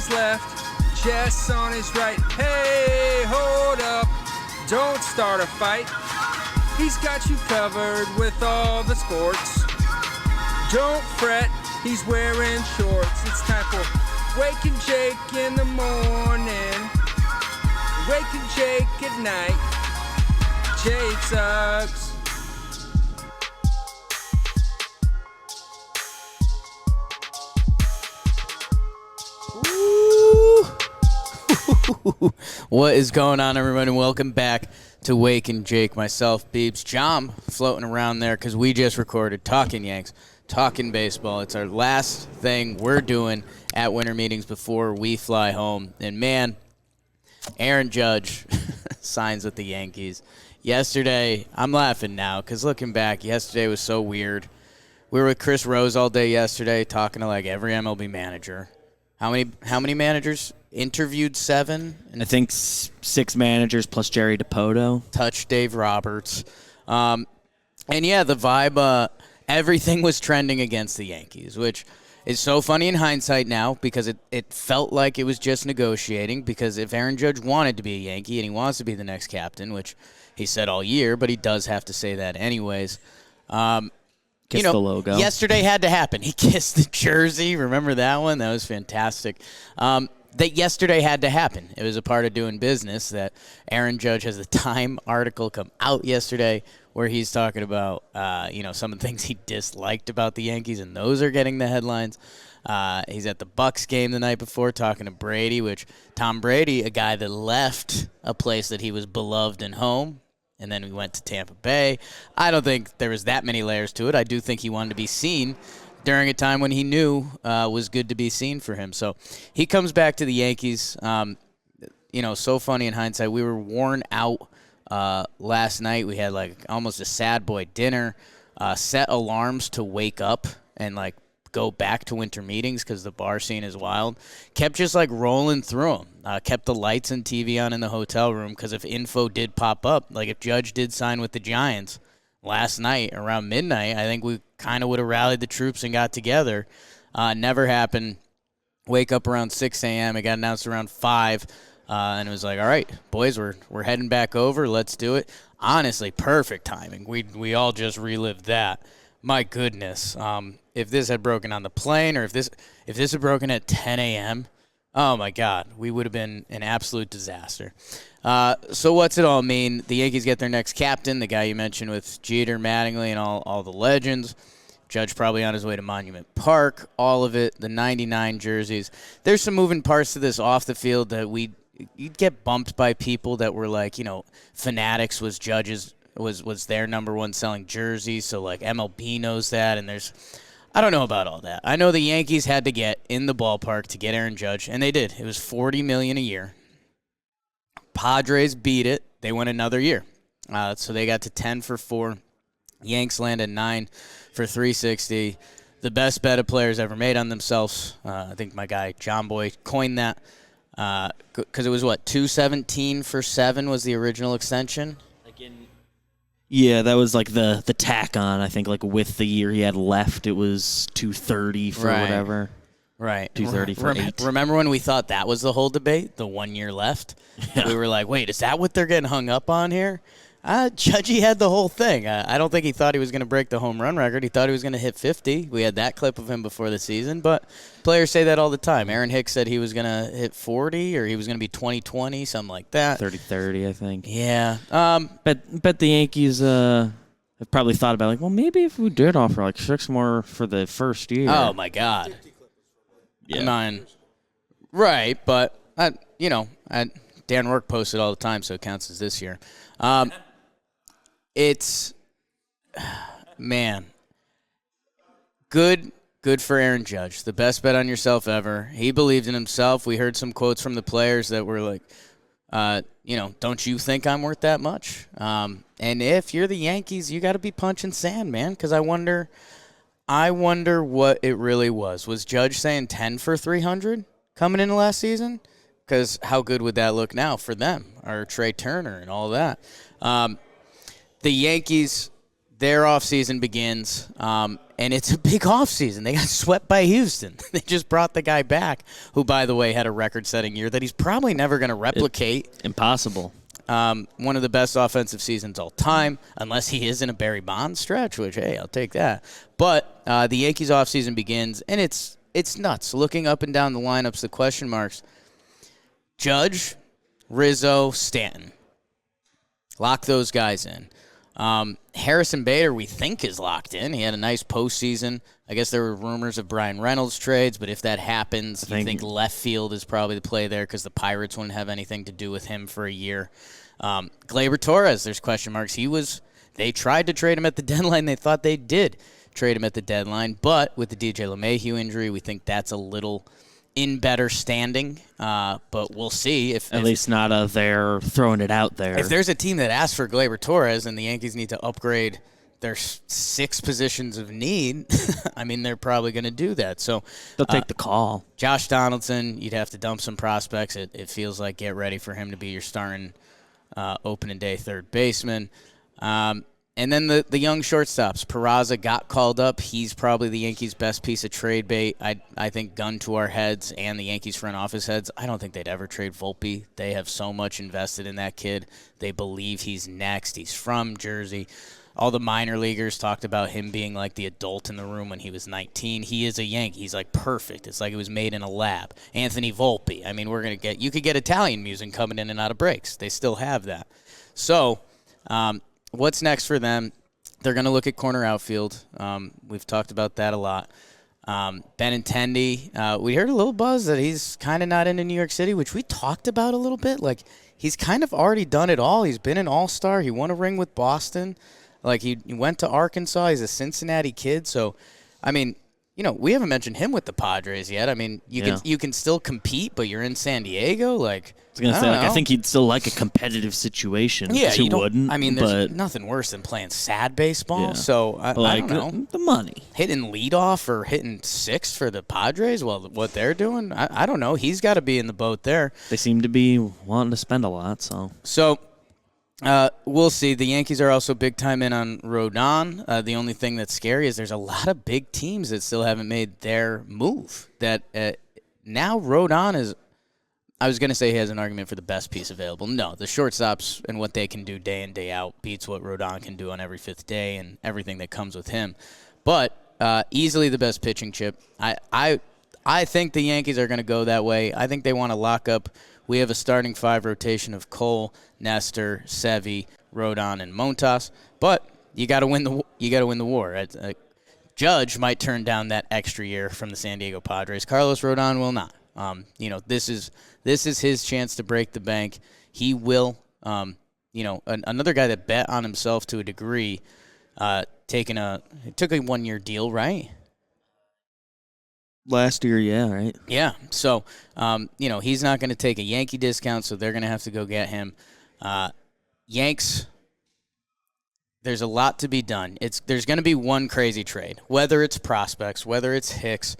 his left, Jess on his right. Hey, hold up, don't start a fight. He's got you covered with all the sports. Don't fret, he's wearing shorts. It's time for Wake and Jake in the morning, Wake and Jake at night. Jake sucks. What is going on, everybody? Welcome back to Wake and Jake. Myself, Beebs, John, floating around there because we just recorded Talking Yanks, Talking Baseball. It's our last thing we're doing at winter meetings before we fly home. And, man, Aaron Judge signs with the Yankees. Yesterday, I'm laughing now because looking back, yesterday was so weird. We were with Chris Rose all day yesterday talking to, like, every MLB manager. How many managers? Interviewed 7. And I think 6 managers plus Jerry DiPoto. Touched Dave Roberts. And, yeah, the vibe, everything was trending against the Yankees, which is so funny in hindsight now because it felt like it was just negotiating, because if Aaron Judge wanted to be a Yankee and he wants to be the next captain, which he said all year, but he does have to say that anyways. Kiss the logo. Yesterday had to happen. He kissed the jersey. Remember that one? That was fantastic. That yesterday had to happen. It was a part of doing business that Aaron Judge has a Time article come out yesterday where he's talking about, some of the things he disliked about the Yankees, and those are getting the headlines. He's at the Bucks game the night before talking to Brady, which Tom Brady, a guy that left a place that he was beloved and home, and then we went to Tampa Bay. I don't think there was that many layers to it. I do think he wanted to be seen during a time when he knew was good to be seen for him. So he comes back to the Yankees. So funny in hindsight. We were worn out last night. We had like almost a sad boy dinner, set alarms to wake up and like go back to winter meetings because the bar scene is wild. Kept just like rolling through them. Kept the lights and TV on in the hotel room because if info did pop up, like if Judge did sign with the Giants last night around midnight, I think we kind of would have rallied the troops and got together. Never happened. Wake up around 6 a.m. It got announced around 5, and it was like, all right, boys, we're heading back over. Let's do it. Honestly, perfect timing. We all just relived that. My goodness. If this had broken on the plane or if this had broken at 10 a.m., oh, my God, we would have been an absolute disaster. So what's it all mean? The Yankees get their next captain, the guy you mentioned with Jeter, Mattingly, and all the legends. Judge probably on his way to Monument Park, all of it, the 99 jerseys. There's some moving parts to this off the field that you'd get bumped by people that were like, Fanatics was Judge's, was their number one selling jersey, so like MLB knows that, and I don't know about all that. I know the Yankees had to get in the ballpark to get Aaron Judge, and they did. It was $40 million a year. Padres beat it. They went another year. So they got to 10 for 4. Yanks landed 9 for 360. The best bet a player's ever made on themselves. I think my guy John Boy coined that because it was, 217 for 7 was the original extension? Yeah, that was like the tack on. I think like with the year he had left, it was 230 for whatever. Right. 230 for 8. Remember when we thought that was the whole debate, the 1 year left? Yeah. We were like, wait, is that what they're getting hung up on here? Judgy had the whole thing. I don't think he thought he was going to break the home run record. He thought he was going to hit 50. We had that clip of him before the season, but players say that all the time. Aaron Hicks said he was going to hit 40 or he was going to be 20-20, something like that. 30-30, I think. Yeah. Bet the Yankees have probably thought about, like, well, maybe if we did offer, like, 6 more for the first year. Oh, my God. Yeah. 9. Right, but, Dan Rourke posted all the time, so it counts as this year. It's, man, good for Aaron Judge. The best bet on yourself ever. He believed in himself. We heard some quotes from the players that were like, don't you think I'm worth that much? And if you're the Yankees, you got to be punching sand, man, because I wonder what it really was. Was Judge saying 10 for 300 coming into last season? Because how good would that look now for them, or Trey Turner and all that? The Yankees, their offseason begins, and And it's a big offseason. They got swept by Houston. They just brought the guy back, who, by the way, had a record-setting year that he's probably never going to replicate. Impossible. One of the best offensive seasons all time, unless he is in a Barry Bonds stretch, which, hey, I'll take that. But the Yankees offseason begins, and it's nuts. Looking up and down the lineups, the question marks, Judge, Rizzo, Stanton. Lock those guys in. Harrison Bader, we think, is locked in. He had a nice postseason. I guess there were rumors of Brian Reynolds trades, but if that happens, I think left field is probably the play there because the Pirates wouldn't have anything to do with him for a year. Gleyber Torres, there's question marks. They tried to trade him at the deadline. They thought they did trade him at the deadline, but with the DJ LeMahieu injury, we think that's a little in better standing, but we'll see. At least not they're throwing it out there. If there's a team that asks for Gleyber Torres and the Yankees need to upgrade their 6 positions of need, I mean, they're probably going to do that. So they'll take the call. Josh Donaldson, you'd have to dump some prospects. It feels like get ready for him to be your starting opening day third baseman. And then the young shortstops. Peraza got called up. He's probably the Yankees' best piece of trade bait. I think gun to our heads and the Yankees front office heads. I don't think they'd ever trade Volpe. They have so much invested in that kid. They believe he's next. He's from Jersey. All the minor leaguers talked about him being like the adult in the room when he was 19. He is a Yankee. He's like perfect. It's like it was made in a lab. Anthony Volpe. I mean, you could get Italian music coming in and out of breaks. They still have that. So, what's next for them? They're going to look at corner outfield. We've talked about that a lot. Benintendi, we heard a little buzz that he's kind of not into New York City, which we talked about a little bit. Like, he's kind of already done it all. He's been an all-star. He won a ring with Boston. Like, he went to Arkansas. He's a Cincinnati kid. So, I mean, we haven't mentioned him with the Padres yet. I mean, you can still compete, but you're in San Diego. Like, I was gonna say, I think he'd still like a competitive situation. Yeah, he wouldn't. I mean, there's nothing worse than playing sad baseball. Yeah. So I don't know. The money hitting leadoff or hitting sixth for the Padres. Well, what they're doing, I don't know. He's got to be in the boat there. They seem to be wanting to spend a lot. So we'll see. The Yankees are also big time in on Rodon. The only thing that's scary is there's a lot of big teams that still haven't made their move. That now Rodon is. I was going to say he has an argument for the best piece available. No, the shortstops and what they can do day in, day out beats what Rodon can do on every fifth day and everything that comes with him. But easily the best pitching chip. I think the Yankees are going to go that way. I think they want to lock up. We have a starting 5 rotation of Cole, Nestor, Sevy, Rodon, and Montas. But you got to win the war. Judge might turn down that extra year from the San Diego Padres. Carlos Rodon will not. This is his chance to break the bank. He will. Another guy that bet on himself to a degree, took a 1-year deal, right? Last year, yeah, right? Yeah. So, he's not going to take a Yankee discount, so they're going to have to go get him. Yanks, there's a lot to be done. There's going to be one crazy trade, whether it's prospects, whether it's Hicks,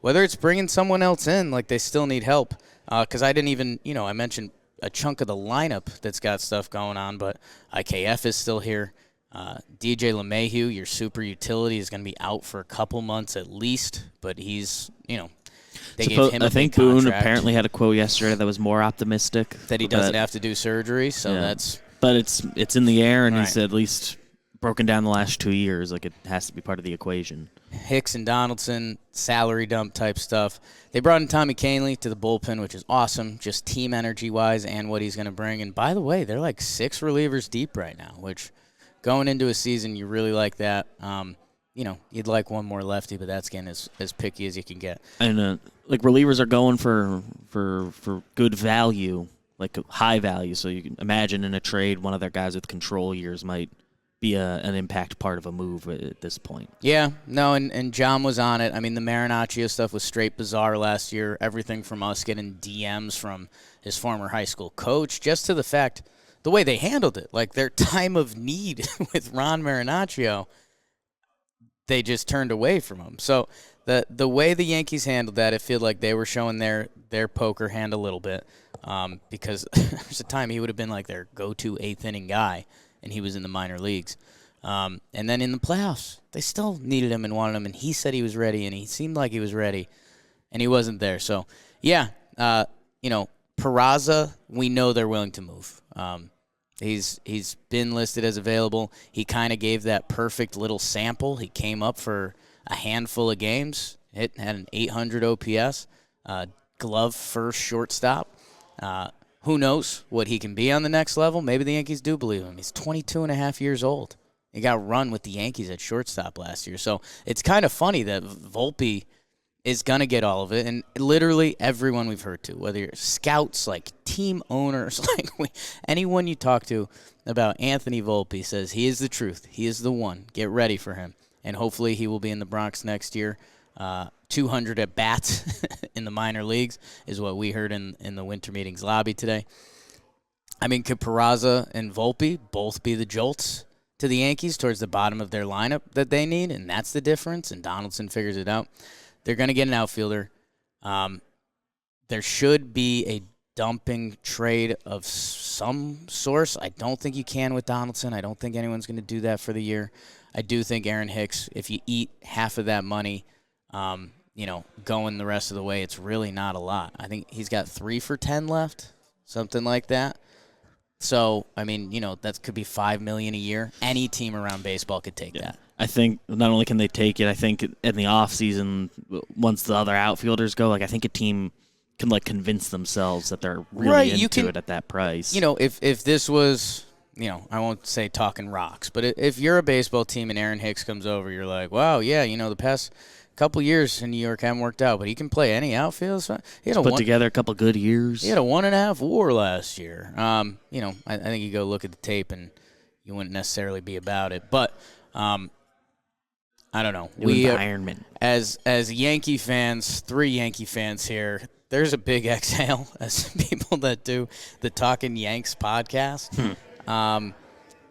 whether it's bringing someone else in, like they still need help. Because I didn't even, I mentioned a chunk of the lineup that's got stuff going on, but IKF is still here. DJ LeMahieu, your super utility, is going to be out for a couple months at least, but he's, they gave him a I think big Boone contract. apparently had a quote yesterday that was more optimistic. That he doesn't have to do surgery, so that's... But it's in the air, and right. he's at least broken down the last 2 years. Like, it has to be part of the equation. Hicks and Donaldson, salary dump type stuff. They brought in Tommy Kahnle to the bullpen, which is awesome, just team energy-wise and what he's going to bring. And by the way, they're like 6 relievers deep right now, which going into a season, you really like that. You'd like one more lefty, but that's, again, as picky as you can get. And, relievers are going for good value, like high value. So you can imagine in a trade, one of their guys with control years might be an impact part of a move at this point. Yeah, no, and John was on it. I mean, the Marinaccio stuff was straight bizarre last year. Everything from us getting DMs from his former high school coach, just to the fact, the way they handled it, like their time of need with Ron Marinaccio, they just turned away from him. So the way the Yankees handled that, it felt like they were showing their poker hand a little bit, because there's a time he would have been like their go-to 8th inning guy, and he was in the minor leagues. And then in the playoffs, they still needed him and wanted him, and he said he was ready, and he seemed like he was ready, and he wasn't there. So, yeah, Peraza, we know they're willing to move. He's been listed as available. He kind of gave that perfect little sample. He came up for a handful of games. Had an 800 OPS, glove first shortstop. Who knows what he can be on the next level? Maybe the Yankees do believe him. He's 22 and a half years old. He got run with the Yankees at shortstop last year. So it's kind of funny that Volpe is going to get all of it. And literally everyone we've heard to, whether you're scouts, like team owners, like anyone you talk to about Anthony Volpe says he is the truth. He is the one. Get ready for him. And hopefully he will be in the Bronx next year. 200 at bats in the minor leagues is what we heard in the winter meetings lobby today. I mean, could Peraza and Volpe both be the jolts to the Yankees towards the bottom of their lineup that they need? And that's the difference, and Donaldson figures it out. They're going to get an outfielder. There should be a dumping trade of some source. I don't think you can with Donaldson. I don't think anyone's going to do that for the year. I do think Aaron Hicks, if you eat half of that money, going the rest of the way, it's really not a lot. I think he's got 3 for 10 left, something like that. So, I mean, that could be $5 million a year. Any team around baseball could take that. I think not only can they take it, I think in the offseason, once the other outfielders go, I think a team can convince themselves that they're really into it at that price. If this was, I won't say talking rocks, but if you're a baseball team and Aaron Hicks comes over, you're like, wow, yeah, the past couple years in New York haven't worked out, but he can play any outfield. So he had put together a couple good years. He had a 1.5 WAR last year. I think you go look at the tape and you wouldn't necessarily be about it, but I don't know. We environment as Yankee fans, 3 Yankee fans here. There's a big exhale as people that do the Talkin' Yanks podcast.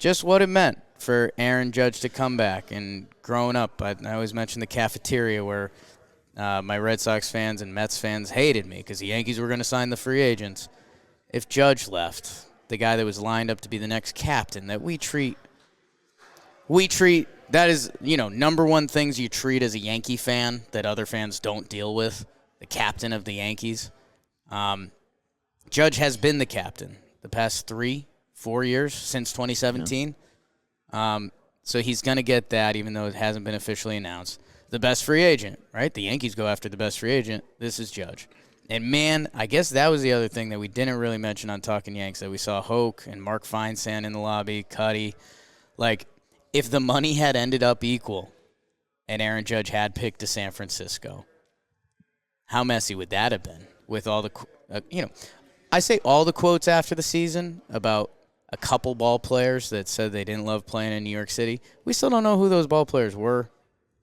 Just what it meant for Aaron Judge to come back. And growing up, I always mention the cafeteria where my Red Sox fans and Mets fans hated me because the Yankees were going to sign the free agents. If Judge left, the guy that was lined up to be the next captain, that we treat that is, number one things you treat as a Yankee fan that other fans don't deal with, the captain of the Yankees. Judge has been the captain the past 3-4 years since 2017. So he's going to get that, even though it hasn't been officially announced. The best free agent, right? The Yankees go after the best free agent. This is Judge. And, man, I guess that was the other thing that we didn't really mention on Talkin' Yanks, that we saw Hoke and Mark Feinsand in the lobby, Cuddy. If the money had ended up equal and Aaron Judge had picked to San Francisco, how messy would that have been with all the, I say all the quotes after the season about a couple ball players that said they didn't love playing in New York City. We still don't know who those ball players were.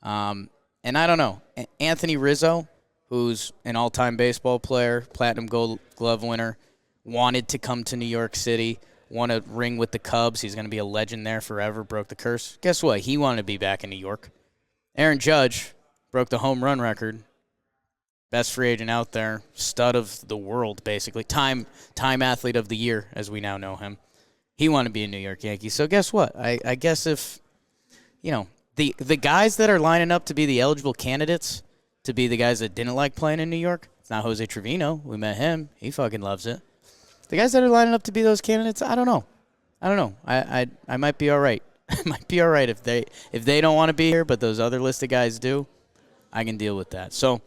And I don't know. Anthony Rizzo, who's an all-time baseball player, Platinum Gold Glove winner, wanted to come to New York City, won a ring with the Cubs. He's going to be a legend there forever, broke the curse. Guess what? He wanted to be back in New York. Aaron Judge broke the home run record. Best free agent out there. Stud of the world, basically. Time athlete of the year, as we now know him. He wanted to be a New York Yankee. So guess what? I guess if, the guys that are lining up to be the eligible candidates, to be the guys that didn't like playing in New York, it's not Jose Trevino. We met him. He fucking loves it. The guys that are lining up to be those candidates, I don't know. I might be all right. I might be all right if they don't want to be here, but those other listed guys do. I can deal with that. So,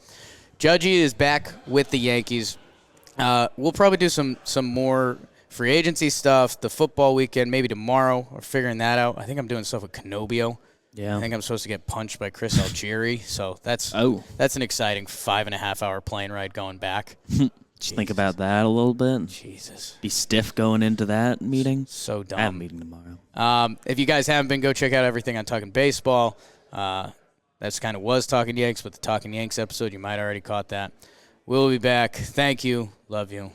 Judgy is back with the Yankees. We'll probably do some more free agency stuff, the football weekend, maybe tomorrow. We're figuring that out. I think I'm doing stuff with Canobio. Yeah. I think I'm supposed to get punched by Chris Algieri. So that's an exciting 5.5-hour plane ride going back. Just think about that a little bit. Jesus. Be stiff going into that meeting. So dumb. I have a meeting tomorrow. If you guys haven't been, go check out everything on Talking Baseball. That's kind of was Talking Yanks, but the Talking Yanks episode, you might already caught that. We'll be back. Thank you. Love you.